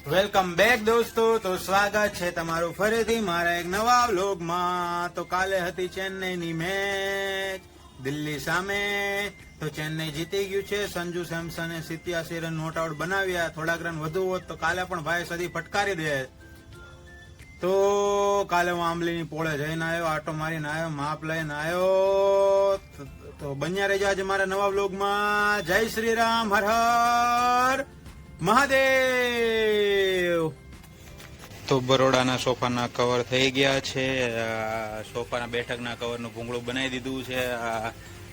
Welcome back દોસ્તો. તો સ્વાગત છે તમારું ફરીથી મારા એક નવા વ્લોગમાં. તો કાલે હતી ચેન્નઈની મેચ દિલ્હી સામે. તો ચેન્નઈ જીતી ગયું છે. સંજુ સેમસને 87 રન નોટ આઉટ બનાવ્યા. થોડાક રન વધુ હોત તો કાલે પણ ભાઈ સદી ફટકારી દે. તો કાલે હું આંબલીની પોળે જઈને આવ્યો, આટો મારીને આવ્યો, માપ લઈને આવ્યો. તો બન્યા રહેજો આજે મારા નવા વ્લોગમાં. જય શ્રી રામ, હર હર મહાદેવ. તો બરોડાના સોફાના કવર થઈ ગયા છે. સોફાના બેઠકના કવરનું ભૂંગળું બનાવી દીધું છે.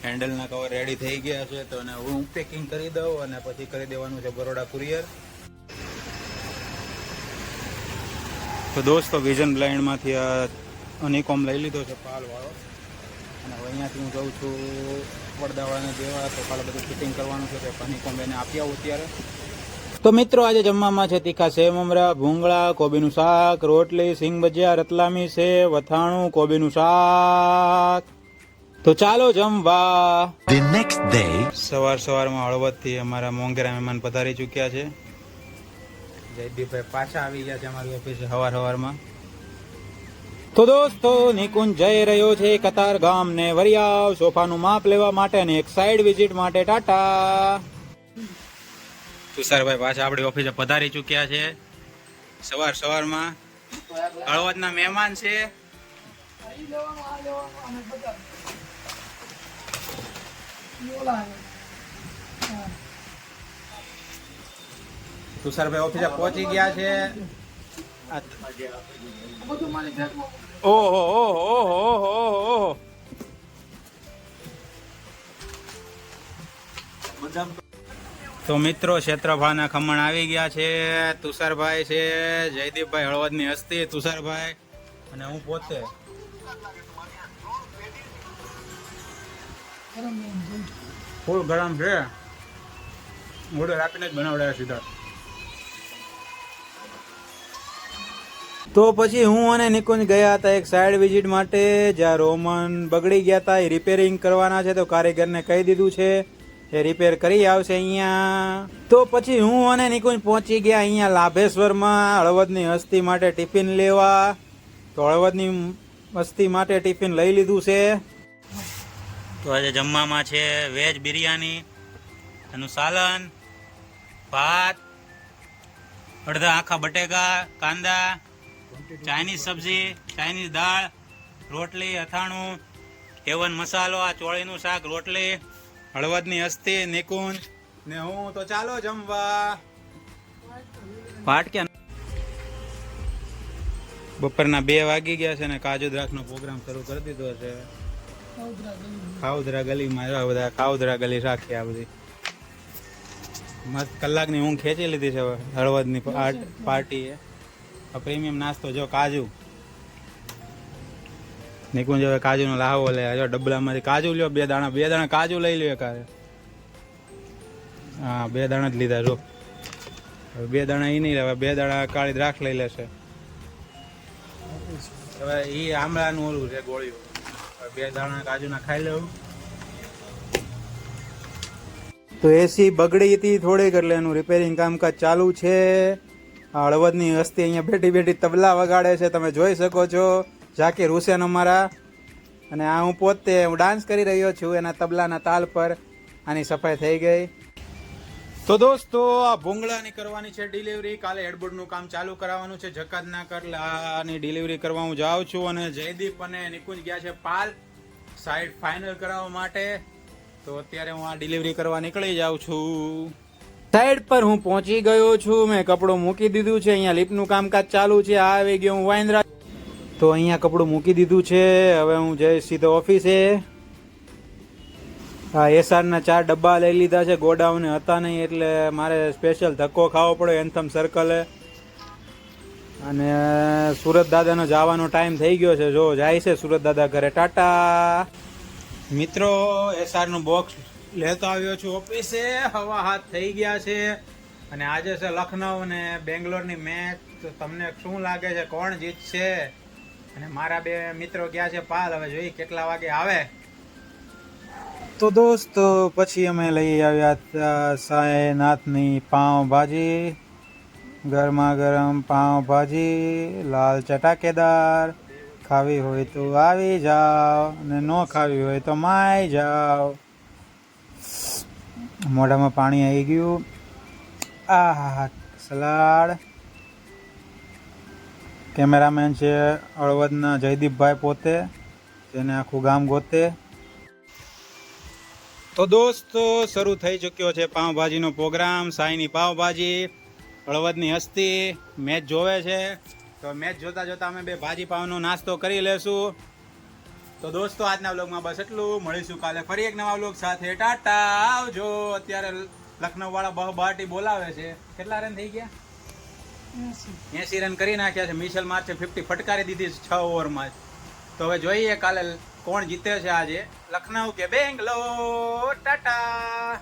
હેન્ડલના કવર રેડી થઈ ગયા છે. તો હું પેકિંગ કરી દઉં અને પછી કરી દેવાનું છે બરોડા કુરિયર. તો દોસ્તો વિઝન બ્લાઇન્ડમાંથી અનિકોમ લઈ લીધો છે પાલ વાળો, અને હવે અહીંયાથી હું જઉં છું વડદાવાળાને દેવા. તો કાલે બધું ફિટિંગ કરવાનું છે. તો અનિકોમ લઈને આપી આવું અત્યારે. તો મિત્રો આજે જમવામાં છે તીખા સેવ મમરા, ભૂંગળા, કોબીનું શાક, રોટલી, સિંગ ભજીયા, રતલામી સેવ, વથાણું, કોબીનું શાક. તો ચાલો જમવા. The next day. સવારમાં હળવદથી અમારા મોંઘેરા મહેમાન પધારી ચૂક્યા છે. જયદીપભાઈ પાછા આવી ગયા છે અમારી ઓફિસે સવારમાં. તો દોસ્તો નિકુંજ જઈ રહ્યો છે કતાર ગામ ને વરિયાવ સોફાનું માપ લેવા માટે અને એક સાઈડ વિઝિટ માટે. ટાટા. તુષારભાઈ પાછા આપણી ઓફિસે પધારી ચૂક્યા છે. સવારમાં હળવદના મહેમાન છે. તુષારભાઈ ઓફિસે પહોંચી ગયા છે. ઓહો ઓહો ઓહો ઓહો. તો મિત્રો ક્ષેત્રભાના ખમણ આવી ગયા છે. તુષારભાઈ છે, જયદીપભાઈ હળવદની હસ્તી, તુષારભાઈ અને હું પોતે. ફૂલ ગરમ છે. ઓર્ડર આપીને જ બનાવડાયા સીધા. તો પછી હું અને નિકુંજ ગયા હતા એક સાઈડ વિઝિટ માટે, જ્યાં રોમન બગડી ગયા હતા. એ રિપેરિંગ કરવાના છે. તો કારીગરને કહી દીધું છે એ રિપેર કરી આવશે અહીંયા. તો પછી હું અને નિકુંજ પહોંચી ગયા અહીંયા લાભેશ્વરમાં હળવદની હસ્તી માટે ટિફિન લેવા. તો હળવદની હસ્તી માટે ટિફિન લઈ લીધું છે. તો આજે જમવામાં છે વેજ બિરયાની, એનું સાલન, ભાત, અડધા આખા બટેકા, કાંદા, ચાઇનીઝ સબ્જી, ચાઇનીઝ દાળ, રોટલી, અથાણું, હેવન મસાલો, આ ચોળીનું શાક, રોટલી, હળવદની હસ્તી, નિકુંજ ને હું. તો ચાલો જમવા. ભાટ ક્યાં? બપોરના 2 વાગી ગયા છે ને કાજુ દ્રાક્ષનો પ્રોગ્રામ શરૂ કરી દીધો છે. ખાઉદરા ગલીમાં બધા ખાઉદરા ગલી રાખી. આ બધી મસ્ત કલાકની ઊંઘ ખેંચી લીધી છે હળવદની પાર્ટીએ. પ્રીમિયમ નાસ્તો જો કાજુ. નિકુંજ હવે કાજુનો લાહવો લે. જો ડબલામાંથી કાજુ લ્યો, 2 દાણા કાજુ લઈ લ્યો કારે. હા 2 દાણા જ લીધા. જો 2 દાણા એ નહીં લેવા, 2 દાણા કાળી દ્રાક્ષ લઈ લેશે. હવે એ આમળાનું ઓલું છે ગોળીઓ. 2 દાણા કાજુના ખાઈ લેવું. તો એસી બગડી હતી થોડીક, એટલે એનું રિપેરિંગ કામકાજ ચાલુ છે. હળવદની હસ્તી અહીંયા બેઠી તબલા વગાડે છે, તમે જોઈ શકો છો. ઝાકીર હુસેન અમારા. અને આ હું પોતે ડાન્સ કરી રહ્યો છું એના તબલાના તાલ પર. આની સફાઈ થઈ ગઈ. તો દોસ્તો આ ભૂંગળાની કરવાની છે ડિલિવરી. કાલે હેડબોર્ડનું કામ ચાલુ કરાવવાનું છે. જકાત ના કર આની ડિલિવરી કરવા હું જાઉં છું. અને જયદીપ અને નિકુંજ ગયા છે પાલ સાઈડ ફાઇનલ કરાવવા માટે. તો અત્યારે હું આ ડિલિવરી કરવા નીકળી જાઉં છું. સાઈડ પર હું પહોંચી ગયો છું. મેં કપડું મૂકી દીધું છે. અહીંયા લિફ્ટનું કામકાજ ચાલુ છે. આ આવી ગયો હું વાંદરા. તો અહીંયા કપડું મૂકી દીધું છે. હવે હું જઈશ સીધો ઓફિસે. હા એસઆરના 4 ડબ્બા લઈ લીધા છે. ગોડાઉને હતા નહીં એટલે મારે સ્પેશિયલ ધક્કો ખાવો પડ્યો એન્થમ સર્કલે. અને સુરત દાદાનો જવાનો ટાઈમ થઈ ગયો છે. જો જાય છે સુરત દાદા ઘરે. ટાટા. મિત્રો એસઆરનું બોક્સ લેતો આવ્યો છું ઓફિસે. હવા હાથ થઈ ગયા છે. અને આજે છે લખનઉ અને બેંગ્લોરની મેચ. તો તમને શું લાગે છે કોણ જીતશે? અને મારા 2 મિત્રો ગયા છે પાલ. હવે જોઈએ કેટલા વાગે આવે. તો દોસ્તો પછી અમે લઈ આવ્યા સાંઈનાથની પાઉં ભાજી ગરમા ગરમ પાઉંભાજી લાલ ચટાકેદાર. ખાવી હોય તો આવી જાઓ અને ન ખાવી હોય તો માય જાઓ. મોઢામાં પાણી આવી ગયું. આહા સલાડ. કેમેરામેન છે હળવદના જયદીપભાઈ પોતે, જેને આખું ગામ ગોતે. તો દોસ્તો શરૂ થઈ ચૂક્યો છે પાઉંભાજીનો પ્રોગ્રામ. સાઈની પાઉંભાજી, હળવદની હસ્તી મેચ જોવે છે, તો મેચ જોતા જોતા અમે બે ભાજી પાવનો નાસ્તો કરી લેશું. તો દોસ્તો આજના વ્લોગમાં બસ એટલું. મળીશું કાલે ફરી એક નવા વ્લોગ સાથે. ટાટા, આવજો. અત્યારે લખનઉ વાળા બહબાટી બોલાવે છે. કેટલા રન થઈ ગયા? 80 રન કરી નાખ્યા છે. મિશેલ માર્ચે 50 ફટકારી દીધી 6 ઓવરમાં. તો હવે જોઈએ કાલે કોણ જીતે છે આજે, લખનઉ કે બેંગ્લોર. ટાટા.